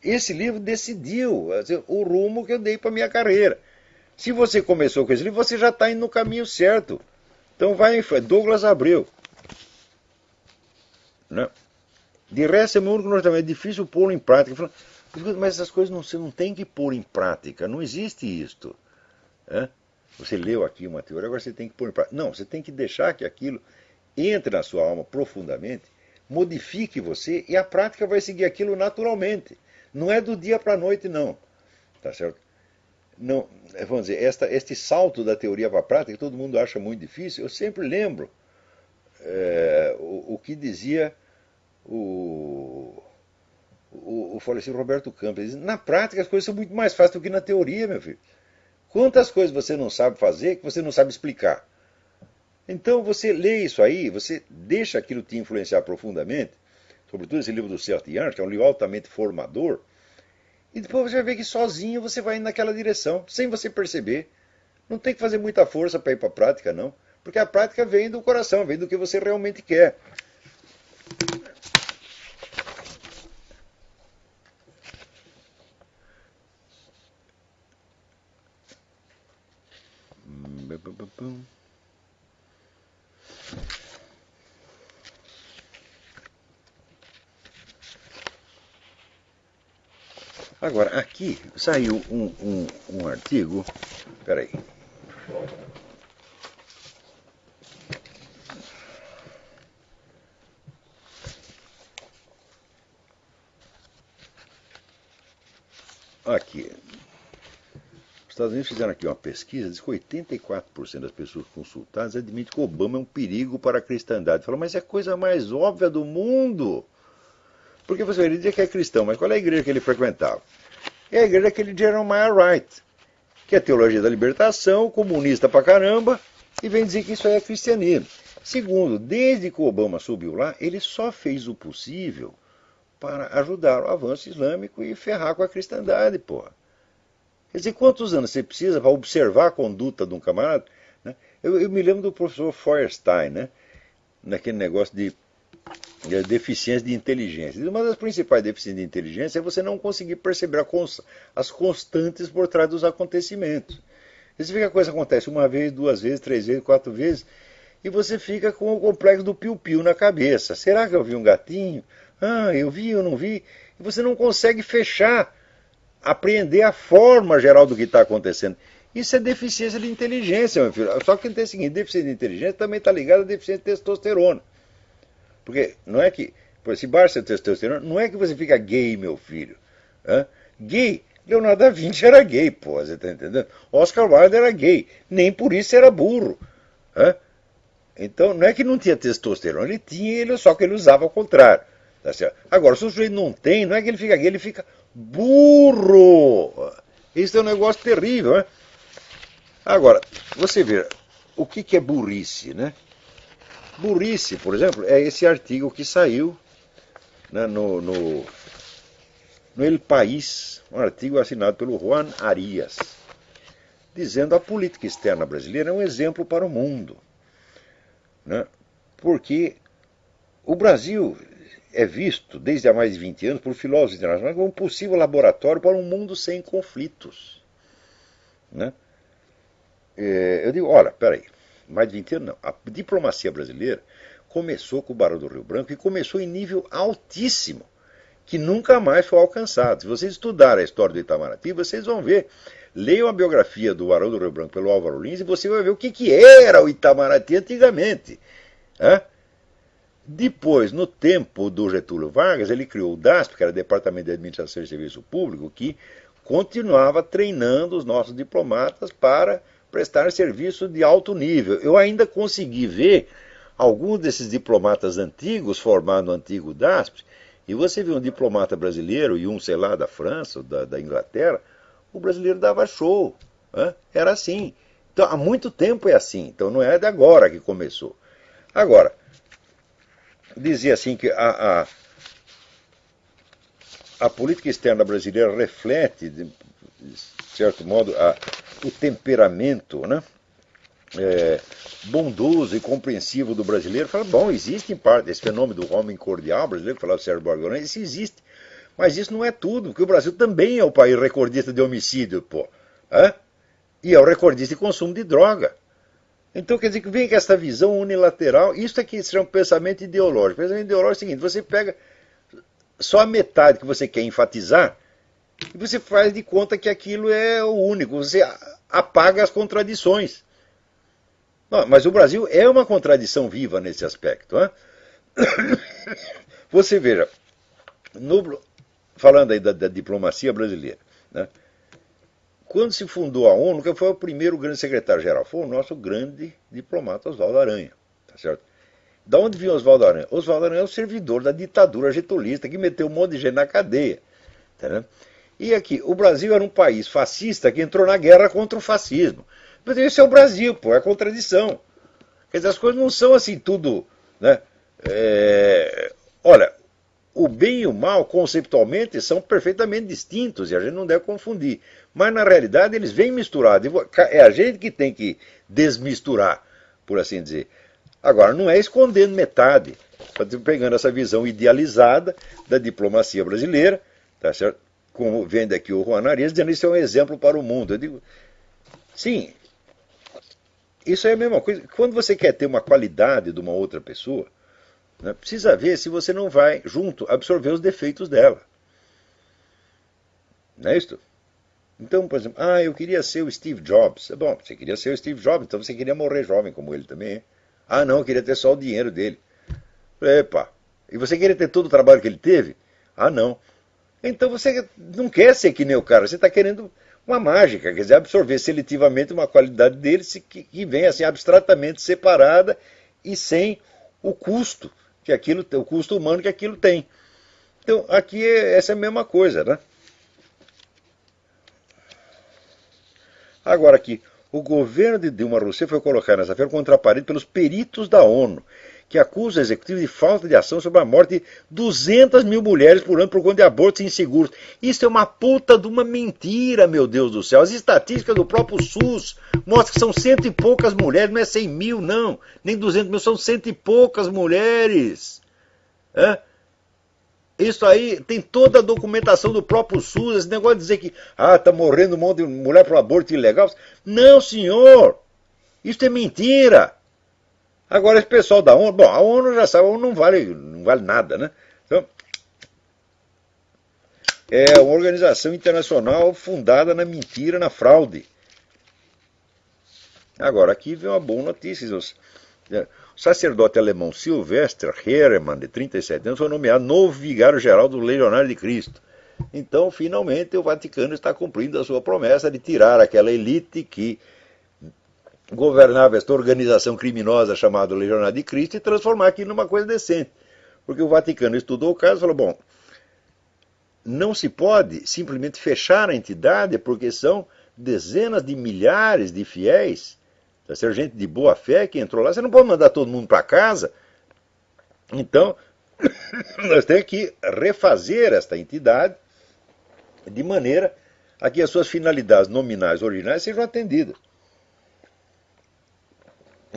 Esse livro decidiu o rumo que eu dei para a minha carreira. Se você começou com esse livro, você já está indo no caminho certo. Então vai em frente. Douglas Abreu. Né? De resto, é meu único norte, é difícil pô-lo em prática. Mas essas coisas você não tem que pôr em prática. Não existe isto. Você leu aqui uma teoria, agora você tem que pôr em prática. Não, você tem que deixar que aquilo entre na sua alma profundamente, modifique você e a prática vai seguir aquilo naturalmente. Não é do dia para a noite, não. Tá certo? Não, vamos dizer, este salto da teoria para a prática, que todo mundo acha muito difícil, eu sempre lembro o que dizia o falecido Roberto Campos. Ele diz, na prática as coisas são muito mais fáceis do que na teoria, meu filho. Quantas coisas você não sabe fazer que você não sabe explicar? Então você lê isso aí, você deixa aquilo te influenciar profundamente, sobretudo esse livro do Sertillanges, que é um livro altamente formador, e depois você vai ver que sozinho você vai indo naquela direção, sem você perceber. Não tem que fazer muita força para ir para a prática, não. Porque a prática vem do coração, vem do que você realmente quer. Agora, aqui saiu um artigo. Espera aí. Aqui. Os Estados Unidos fizeram aqui uma pesquisa, diz que 84% das pessoas consultadas admitem que Obama é um perigo para a cristandade. Falou, mas é a coisa mais óbvia do mundo. Porque você vai dizer que é cristão, mas qual é a igreja que ele frequentava? É a igreja daquele Jeremiah Wright, que é a teologia da libertação, comunista pra caramba, e vem dizer que isso aí é cristianismo. Segundo, desde que o Obama subiu lá, ele só fez o possível para ajudar o avanço islâmico e ferrar com a cristandade, porra. Quer dizer, quantos anos você precisa para observar a conduta de um camarada? Né? Eu me lembro do professor Feuerstein, né? Naquele negócio de deficiência de inteligência. Uma das principais deficiências de inteligência é você não conseguir perceber as constantes por trás dos acontecimentos. Você vê que a coisa acontece uma vez, duas vezes, três vezes, quatro vezes, e você fica com o complexo do piu-piu na cabeça. Será que eu vi um gatinho? Ah, eu vi, eu não vi. E você não consegue fechar, apreender a forma geral do que está acontecendo. Isso é deficiência de inteligência, meu filho. Só que tem o seguinte, deficiência de inteligência também está ligada à deficiência de testosterona. Porque não é que, se baixa a testosterona, não é que você fica gay, meu filho. Gay, Leonardo da Vinci era gay, pô, você tá entendendo? Oscar Wilde era gay, nem por isso era burro. Então, não é que não tinha testosterona, ele tinha, só que ele usava ao contrário. Tá certo? Agora, se o sujeito não tem, não é que ele fica gay, ele fica burro. Isso é um negócio terrível, né? Agora, você vê, o que é burrice, né? Burrice, por exemplo, é esse artigo que saiu, né, no El País, um artigo assinado pelo Juan Arias, dizendo que a política externa brasileira é um exemplo para o mundo. Né? Porque o Brasil é visto, desde há mais de 20 anos, por filósofos internacionais como um possível laboratório para um mundo sem conflitos. Né? Eu digo, olha, peraí. Mais de 20 anos não. A diplomacia brasileira começou com o Barão do Rio Branco e começou em nível altíssimo, que nunca mais foi alcançado. Se vocês estudarem a história do Itamaraty, vocês vão ver. Leiam a biografia do Barão do Rio Branco pelo Álvaro Lins e você vai ver o que era o Itamaraty antigamente. Depois, no tempo do Getúlio Vargas, ele criou o DASP, que era o Departamento de Administração e Serviço Público, que continuava treinando os nossos diplomatas para prestar serviço de alto nível. Eu ainda consegui ver alguns desses diplomatas antigos formados no antigo DASP, e você vê um diplomata brasileiro e um, sei lá, da França, da Inglaterra, o brasileiro dava show. Né? Era assim. Então, há muito tempo é assim. Então, não é de agora que começou. Agora, dizia assim que a política externa brasileira reflete, de certo modo, o temperamento, né, bondoso e compreensivo do brasileiro. Fala, bom, existe em parte esse fenômeno do homem cordial brasileiro, que falava o Sérgio Borgonha, isso existe. Mas isso não é tudo, porque o Brasil também é o país recordista de homicídio, pô. Hã? E é o recordista de consumo de droga. Então, quer dizer que vem com essa visão unilateral, isso é que se chama pensamento ideológico. O pensamento ideológico é o seguinte, você pega só a metade que você quer enfatizar e você faz de conta que aquilo é o único, você apaga as contradições. Não, mas o Brasil é uma contradição viva nesse aspecto. Né? Você veja, falando aí da diplomacia brasileira, né? Quando se fundou a ONU, quem foi o primeiro grande secretário-geral? Foi o nosso grande diplomata Oswaldo Aranha. Tá certo? Da onde vinha Oswaldo Aranha? Oswaldo Aranha é o servidor da ditadura getulista que meteu um monte de gente na cadeia. Tá, e aqui, o Brasil era um país fascista que entrou na guerra contra o fascismo. Mas esse é o Brasil, pô, é a contradição. Quer dizer, as coisas não são assim tudo. Né? Olha, o bem e o mal, conceitualmente, são perfeitamente distintos e a gente não deve confundir. Mas, na realidade, eles vêm misturados. É a gente que tem que desmisturar, por assim dizer. Agora, não é escondendo metade, pegando essa visão idealizada da diplomacia brasileira, tá certo? Como vem aqui o Juan Arias, dizendo que isso é um exemplo para o mundo. Eu digo, sim, isso é a mesma coisa. Quando você quer ter uma qualidade de uma outra pessoa, né, precisa ver se você não vai, junto, absorver os defeitos dela. Não é isso? Então, por exemplo, eu queria ser o Steve Jobs. Bom, você queria ser o Steve Jobs, então você queria morrer jovem como ele também. Não, eu queria ter só o dinheiro dele. Epa, e você queria ter todo o trabalho que ele teve? Não. Então você não quer ser que nem o cara, você está querendo uma mágica, quer dizer, absorver seletivamente uma qualidade dele que vem assim abstratamente separada e sem o custo o custo humano que aquilo tem. Então, aqui essa é a mesma coisa, né? Agora aqui, o governo de Dilma Rousseff foi colocado nessa feira contra a parede pelos peritos da ONU, que acusam o executivo de falta de ação sobre a morte de 200 mil mulheres por ano por conta de abortos inseguros. Isso é uma puta de uma mentira, meu Deus do céu. As estatísticas do próprio SUS mostram que são cento e poucas mulheres, não é 100 mil, não, nem 200 mil, são cento e poucas mulheres. Isso aí tem toda a documentação do próprio SUS, esse negócio de dizer que tá morrendo um monte de mulher por aborto ilegal. Não, senhor! Isso é mentira! Agora esse pessoal da ONU, bom, a ONU já sabe, a ONU não vale nada, né? Então, é uma organização internacional fundada na mentira, na fraude. Agora, aqui vem uma boa notícia. O sacerdote alemão Sylvester Hermann, de 37 anos, foi nomeado novo vigário-geral do Legionário de Cristo. Então, finalmente, o Vaticano está cumprindo a sua promessa de tirar aquela elite que governava esta organização criminosa chamada Legionário de Cristo e transformar aquilo numa coisa decente. Porque o Vaticano estudou o caso e falou, bom, não se pode simplesmente fechar a entidade porque são dezenas de milhares de fiéis, tá certo? Gente de boa fé que entrou lá, você não pode mandar todo mundo para casa. Então, nós temos que refazer esta entidade de maneira a que as suas finalidades nominais originais sejam atendidas.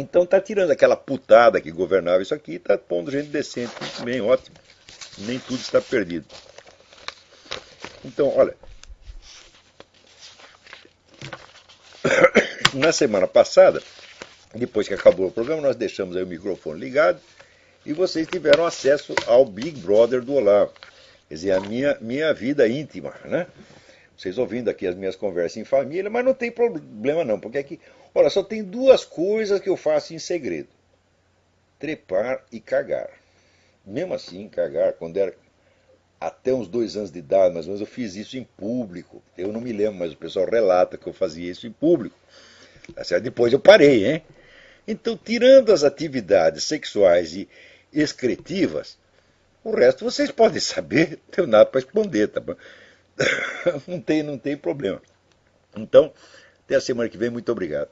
Então está tirando aquela putada que governava isso aqui e está pondo gente decente. Muito bem, ótimo. Nem tudo está perdido. Então, olha, na semana passada, depois que acabou o programa, nós deixamos aí o microfone ligado e vocês tiveram acesso ao Big Brother do Olavo. Quer dizer, a minha vida íntima, né? Vocês ouvindo aqui as minhas conversas em família, mas não tem problema não, porque aqui, olha, só tem duas coisas que eu faço em segredo. Trepar e cagar. Mesmo assim, cagar, quando era até uns 2 anos de idade, mais ou menos, eu fiz isso em público. Eu não me lembro, mas o pessoal relata que eu fazia isso em público. Tá certo? Depois eu parei, hein? Então, tirando as atividades sexuais e excretivas, o resto vocês podem saber, não tenho nada para responder, tá bom? Não tem problema. Então, até a semana que vem, muito obrigado.